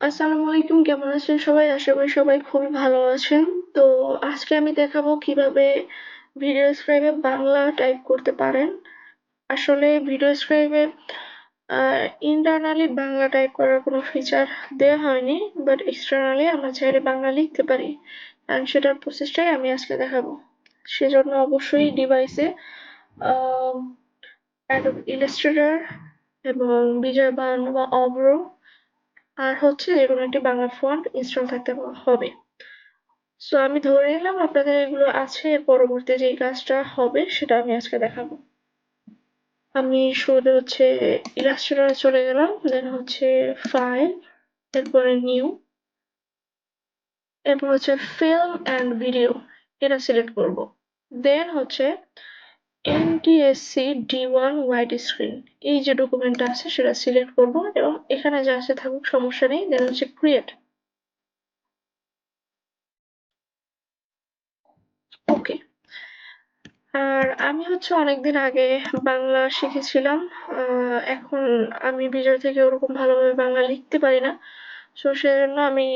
আসসালামু আলাইকুম, কেমন আছেন সবাই? আশা করি সবাই খুবই ভালো আছেন। তো আজকে আমি দেখাবো কিভাবে ভিডিও স্ক্রাইবে বাংলা টাইপ করতে পারেন। আসলে ভিডিও স্ক্রাইবে ইন্টারনালি বাংলা টাইপ করার কোনো ফিচার দেওয়া হয়নি, বাট এক্সটার্নালি আমরা চাইলে বাংলা লিখতে পারি। অ্যান্ড সেটার প্রসেসটাই আমি আজকে দেখাবো। সেজন্য অবশ্যই ডিভাইসে অ্যাডোব ইলাস্ট্রেটর এবং বিজয় বানানো বা অব্র আর হচ্ছে যেকোনো একটি বাংলা ফন্ট ইনস্টল থাকতে হবে। সো আমি ধরে নিলাম আপনাদের এগুলো আছে, এর পরবর্তী যেই কাজটা হবে সেটা আমি আজকে দেখাবো। আমি শুরুতে হচ্ছে ইলাস্ট্রেটরে চলে গেলাম, দেন হচ্ছে ফাইল, এরপরে নিউ, এরপর হচ্ছে ফিল্ম অ্যান্ড ভিডিও, এটা সিলেক্ট করব। দেন হচ্ছে এনটিএসসি D1 হোয়াইট স্ক্রিন, এই যে ডকুমেন্টটা আছে সেটা সিলেক্ট করব এবং এখানে যা আছে থাকুক, সমস্যা নেই। দেন হচ্ছে ক্রিয়েট। ওকে। আর আমি হচ্ছে অনেকদিন আগে বাংলা শিখেছিলাম। এখন আমি বিজয় থেকে ওরকম ভালোভাবে বাংলা লিখতে পারি না। সো সেজন্য আমি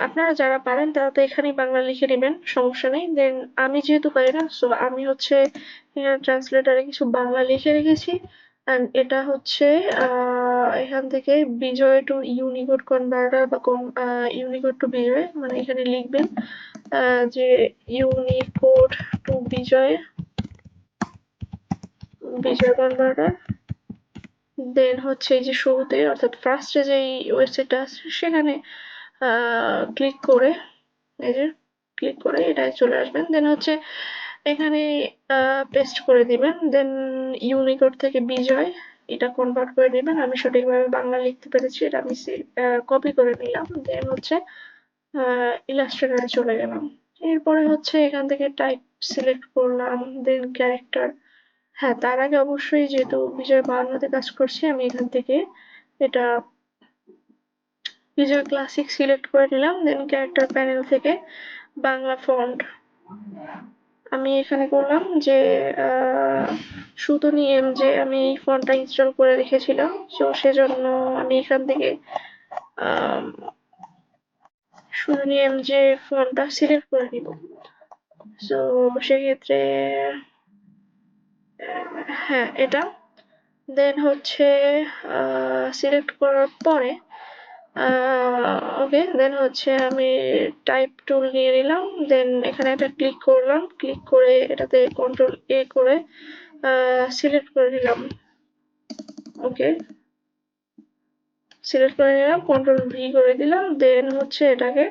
আপনারা যারা পারেন তারা তো এখানেই বাংলা লিখে নেবেন, সমস্যা নেই। দেন আমি যেহেতু পারি না, সো আমি হচ্ছে ট্রান্সলেটারে কিছু বাংলা লিখে রেখেছি। অ্যান্ড এটা হচ্ছে এখান থেকে বিজয় টু ইউনিকোড কনভার্টার বা ইউনিকোড টু বিজয়, মানে এখানে লিখবেন যে Unicode to Bijoy, Bijoy converter. Then হচ্ছে এই যে শুরুতে অর্থাৎ ফার্স্টে যেই ওয়েবসাইটটা আছে সেখানে ক্লিক করে, এই যে ক্লিক করে এটায় চলে আসবেন। দেন হচ্ছে এখানে পেস্ট করে দিবেন। দেন ইউনিকোড থেকে বিজয় এটা কনভার্ট করে দিবেন। আমি সঠিকভাবে বাংলা লিখতে পেরেছি, এটা আমি কপি করে নিলাম। দেন হচ্ছে ইলাস্ট্রেটরে চলে গেলাম। এরপরে হচ্ছে এখান থেকে টাইপ সিলেক্ট করলাম, দেন ক্যারেক্টার। হ্যাঁ, তার আগে অবশ্যই যেহেতু বিজয় বায়ান্নতে কাজ করছি, আমি এখান থেকে এটা বিজয় ক্লাসিক সিলেক্ট করে নিলাম। দেন ক্যারেক্টার প্যানেল থেকে বাংলা ফন্ট আমি এখানে করলাম যে সুতনি এমজে, আমি এই ফন্টটা ইনস্টল করে রেখেছিলাম। তো সেজন্য আমি এখান থেকে সুতনি এমজে ফন্টটা সিলেক্ট করে নিব। সো সেক্ষেত্রে হ্যাঁ এটা। দেন হচ্ছে সিলেক্ট করার পরে ওকে, দেন হচ্ছে আমি টাইপ টুল নিয়ে নিলাম। দেন এখানে একটা ক্লিক করলাম, ক্লিক করে এটাতে কন্ট্রোল এ করে সিলেক্ট করে নিলাম। ওকে, সিলেক্ট করে নিলাম, কন্ট্রোল ভি করে দিলাম। দেন হচ্ছে এটাকে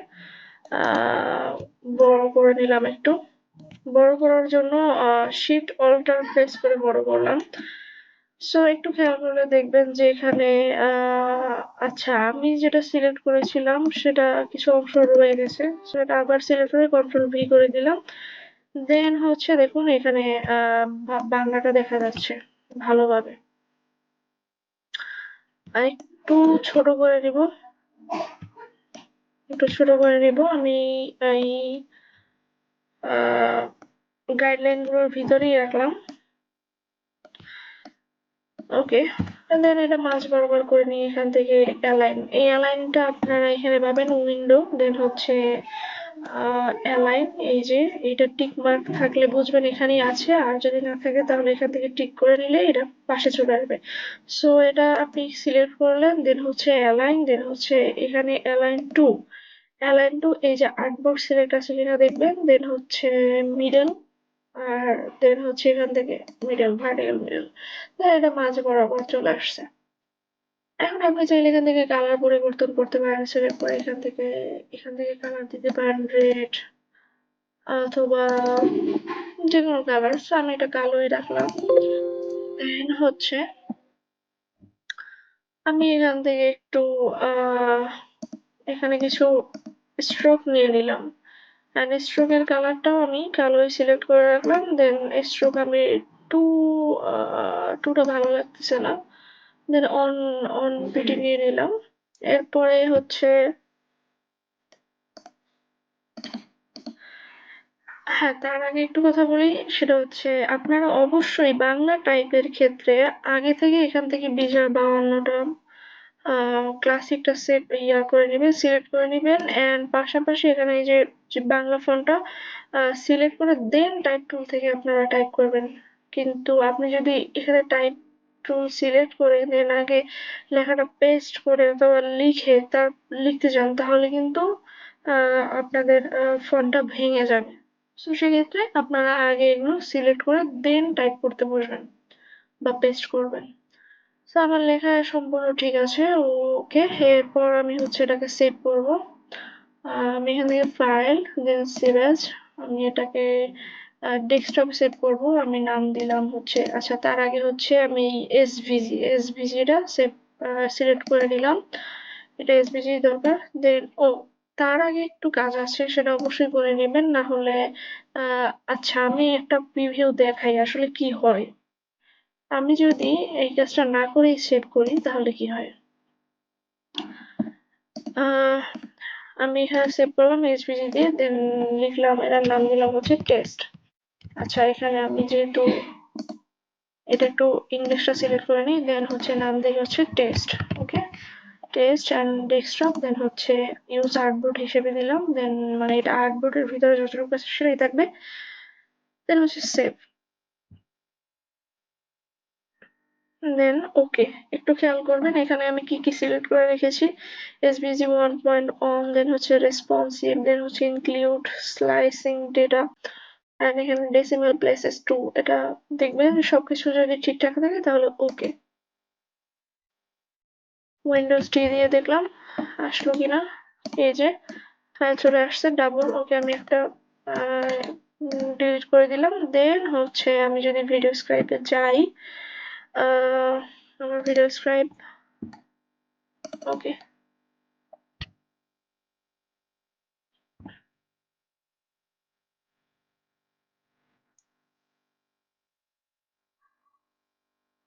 বড় করে নিলাম একটু। বড় করার জন্য শিফট অল্টার প্রেস করে বড় করলাম। সো একটু খেয়াল করলে দেখবেন যে এখানে আচ্ছা, আমি যেটা সিলেক্ট করেছিলাম সেটা কিছু অংশ রয়ে গেছে। সো এটা আবার সিলেক্ট করে কন্ট্রোল ভি করে দিলাম। দেন হচ্ছে দেখুন এখানে বাংলাটা দেখা যাচ্ছে ভালোভাবে। আর একটু ছোট করে নিব, একটু ছোট করে নিব আমি। এই গাইডলাইন গুলোর ভিতরেই রাখলাম। ওকে, দেন এটা মাঝ বরাবর করে নিয়ে এখান থেকে অ্যালাইন, এই অ্যালাইনটা আপনারা এখানে পাবেন উইন্ডো। দেন হচ্ছে অ্যালাইন, এই যে এটা টিক মার্ক থাকলে বুঝবেন এখানেই আছে, আর যদি না থাকে তাহলে এখান থেকে টিক করে নিলে এটা পাশে চলে আসবে। সো এটা আপনি সিলেক্ট করলেন, দেন হচ্ছে অ্যালাইন, দেন হচ্ছে এখানে অ্যালাইন টু, অ্যালাইন টু এই যে আর্টবোর্ড সিলেক্ট আছে কিনা দেখবেন। দেন হচ্ছে মিডল, আর দেন হচ্ছে এখান থেকে মিডল, ভার্টিক্যাল মিডল। এটা মাঝ বরাবর চলে আসছে। এখন আপনি চাইলে এখান থেকে কালার পরিবর্তন করতে পারেন। সিলেক্ট করে এখান থেকে কালার দিতে পারেন রেড অথবা যেকোনো কালার। সো আমি এটা কালোই রাখলাম। দেন হচ্ছে আমি এখান থেকে একটু এখানে কিছু স্ট্রোক নিয়ে নিলাম। এন্ড স্ট্রোকের কালারটাও আমি কালোই সিলেক্ট করে রাখলাম। দেন স্ট্রোক আমি টু টুটা ভালো লাগতেছে না, দেন অন অন পিটি নিয়ে নিলাম। এরপরে হচ্ছে হ্যাঁ, তার আগে একটু কথা বলি, সেটা হচ্ছে আপনারা অবশ্যই বাংলা টাইপের ক্ষেত্রে আগে থেকে এখান থেকে বিজয় বা অন্যটা ক্লাসিকটা সেট করে নেবেন, সিলেক্ট করে নেবেন, এন্ড পাশাপাশি এখানে এই যে বাংলা ফন্টটা সিলেক্ট করে দেন টাইপ টুল থেকে আপনারা টাইপ করবেন। কিন্তু আপনি যদি এখানে টাইপ টুল সিলেক্ট করে দেন আগে লেখাটা পেস্ট করে অথবা লিখে তার লিখতে যান, তাহলে কিন্তু আপনাদের ফন্টটা ভেঙে যাবে। সো সেক্ষেত্রে আপনারা আগে এগুলো সিলেক্ট করে দেন টাইপ করতে বসবেন বা পেস্ট করবেন। তো আমার লেখা সম্পূর্ণ ঠিক আছে, ওকে। এরপর আমি হচ্ছে এটাকে সেভ করব। আমি এখান থেকে ফাইল, দেন সেভ অ্যাজ, আমি এটাকে ডেস্কটপে সেভ করব। আমি নাম দিলাম হচ্ছে, আচ্ছা তার আগে হচ্ছে আমি এসভিজিটা সেভ সিলেক্ট করে নিলাম, এটা এসভিজি দরকার। দেন তার আগে একটু কাজ আছে, সেটা অবশ্যই করে নেবেন, না হলে আচ্ছা আমি একটা প্রিভিউ দেখাই আসলে কি হয়। আমি যদি এই কাজটা না করেই সেভ করি তাহলে কি হয়। আহ, আমি এখানে সেভ করলাম এইচপিজি দিয়ে, দেন লিখলাম, এটার নাম দিলাম হচ্ছে টেস্ট। আচ্ছা এখানে আমি যেহেতু এটা একটু ইংলিশটা সিলেক্ট করে নিই, দেন হচ্ছে নাম দিই হচ্ছে test, okay. Test and desktop, then হচ্ছে ইউজ আর্টবোর্ড হিসেবে দিলাম, দেন মানে এটা আর্টবোর্ডের ভিতরে যতটুকু আছে সেটাই থাকবে, দেন হচ্ছে সেভ, দেন ওকে। একটু খেয়াল করবেন এখানে আমি কি কি সিলেক্ট করে রেখেছি, এসবিজি 1.on, দেন হচ্ছে রেসপন্সিভ, দেন হচ্ছে ইনক্লুড স্লাইসিং ডেটা, এন্ড এখানে ডেসিমাল প্লেসেস 2। এটা দেখবেন সবকিছু যদি ঠিকঠাক থাকে তাহলে ওকে। উইন্ডোজ ডি দিয়ে দেখলাম আসলো কিনা, এই যে হ্যাঁ চলে আসছে ডাবল, ওকে। আমি একটা ডিলিট করে দিলাম, দেন হচ্ছে আমি যদি ভিডিও স্ক্রাইবে যাই, আহ, আমার ভিডিও স্ক্রাইব, ওকে।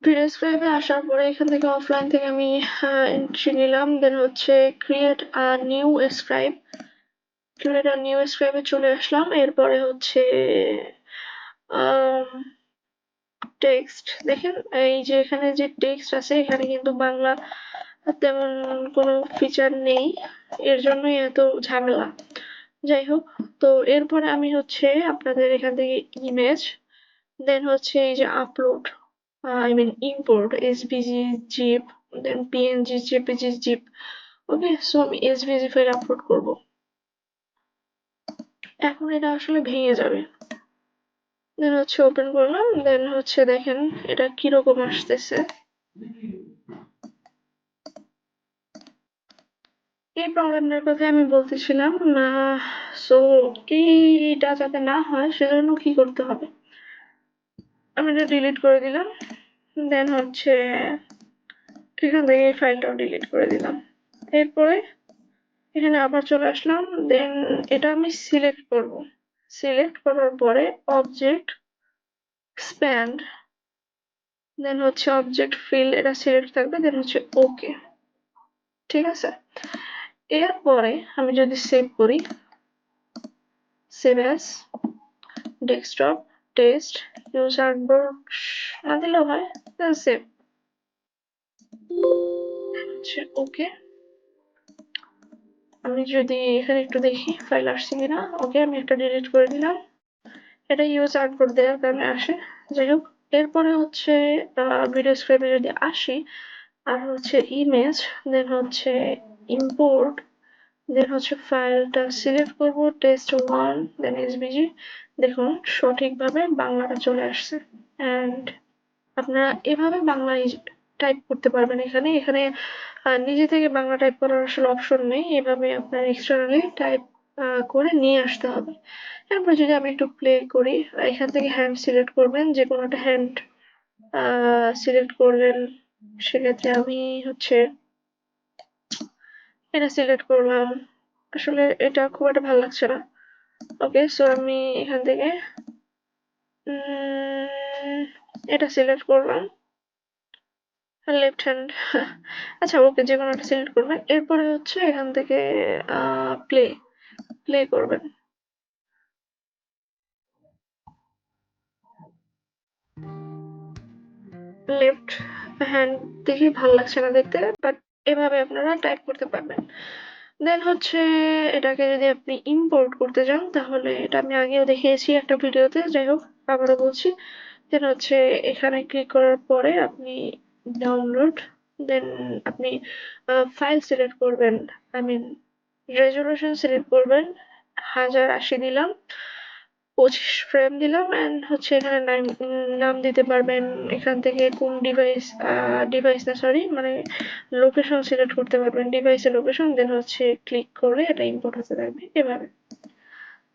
ভিডিও স্ক্রাইবে আসার পরে এখান থেকে অফলাইন থেকে আমি এন্ট্রি নিলাম, দেন হচ্ছে create a new scribe, create a new স্ক্রাইবে চলে আসলাম। এরপরে হচ্ছে টেক্সট, দেখেন এই যে এখানে যে টেক্সট আছে এখানে কিন্তু বাংলা তেমন কোনো ফিচার নেই, এর জন্যই এত ঝামেলা। যাই হোক, তো এরপরে আমি হচ্ছে আপনাদের এখান থেকে ইমেজ, দেন হচ্ছে এই যে upload, I mean import SVG zip, then PNG JPG zip, okay. So আমি এসভিজি ফাইল আপলোড করব। এখন এটা আসলে ভেঙে যাবে, দেন হচ্ছে ওপেন করলাম, দেন হচ্ছে দেখেন এটা কিরকম আসতেছে। এই প্রবলেমটার কথা আমি বলতেছিলাম না। সো এইটা যাতে না হয় সেজন্য কি করতে হবে, আমি এটা ডিলিট করে দিলাম, দেন হচ্ছে এখান থেকে এই ফাইলটাও ডিলিট করে দিলাম। এরপরে এখানে আবার চলে আসলাম, দেন এটা আমি সিলেক্ট করব। সিলেক্ট করার পরে অবজেক্ট এক্সপ্যান্ড, দেন হচ্ছে অবজেক্ট ফিল, এটা সিলেক্ট থাকবে, দেন হচ্ছে ওকে, ঠিক আছে। এরপরে আমি যদি সেভ করি, save as, desktop, test, user board না দিলেও হয়, দেন সেভ, আচ্ছা ওকে। আমি যদি এখানে একটু দেখি ফাইল আসছে কিনা, ওকে আমি একটা ডিলিট করে দিলাম, এটা ইউজ আউটপুট দেওয়ার কারণে আসে। যাই হোক, এরপরে হচ্ছে ভিডিও স্ক্রাইবে যদি আসি, আর হচ্ছে ইমেজ, দেন হচ্ছে ইম্পোর্ট, দেন হচ্ছে ফাইলটা সিলেক্ট করব টেস্ট ওয়ান, দেন এসবিজি, দেখুন সঠিকভাবে বাংলাটা চলে আসছে। অ্যান্ড আপনারা এভাবে বাংলা টাইপ করতে পারবেন। এখানে এখানে নিজে থেকে বাংলা টাইপ করার আসলে অপশন নেই, এভাবে আপনার এক্সটার্নালি টাইপ করে নিয়ে আসতে হবে। তারপর যদি আমি একটু প্লে করি, এখান থেকে হ্যান্ড সিলেক্ট করবেন, যে কোনো একটা হ্যান্ড সিলেক্ট করলেন। সেক্ষেত্রে আমি হচ্ছে এটা সিলেক্ট করলাম, আসলে এটা খুব একটা ভালো লাগছে না, ওকে। সো আমি এখান থেকে এটা সিলেক্ট করলাম, লেফট হ্যান্ড, আচ্ছা ওকে, যে কোনো একটা সিলেক্ট করবেন। এরপরে হচ্ছে এখান থেকে প্লে প্লে করবেন, লেফট হ্যান্ড দেখে ভালো লাগছে না দেখতে, বাট এভাবে আপনারা টাইপ করতে পারবেন। দেন হচ্ছে এটাকে যদি আপনি ইম্পোর্ট করতে চান তাহলে এটা আমি আগেও দেখিয়েছি একটা ভিডিওতে, যাই হোক আবারও বলছি। দেন হচ্ছে এখানে ক্লিক করার পরে আপনি ডাউনলোড, দেন আপনি ফাইল সিলেক্ট করবেন, আই মিন রেজলিউশন সিলেক্ট করবেন, 1080 দিলাম, 25 ফ্রেম দিলাম, এন্ড হচ্ছে এখানে নাম দিতে পারবেন। এখান থেকে কোন ডিভাইস না সরি মানে লোকেশন সিলেক্ট করতে পারবেন, ডিভাইসের লোকেশন, দেন হচ্ছে ক্লিক করলে এটা ইম্পোর্ট হতে থাকবে এভাবে।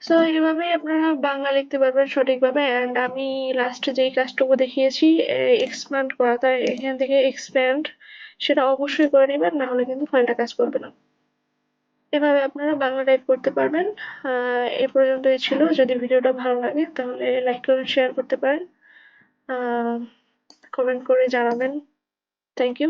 সো এভাবেই আপনারা বাংলা লিখতে পারবেন সঠিকভাবে। অ্যান্ড আমি লাস্টে যেই কাজটুকু দেখিয়েছি এক্সপ্যান্ড করা, তাই এখান থেকে এক্সপ্যান্ড সেটা অবশ্যই করে নেবেন, না হলে কিন্তু ফাইলটা কাজ করবে না। এভাবে আপনারা বাংলা টাইপ করতে পারবেন। এ পর্যন্তই ছিল। যদি ভিডিওটা ভালো লাগে তাহলে লাইক করুন, শেয়ার করতে পারেন, কমেন্ট করে জানাবেন। Thank you.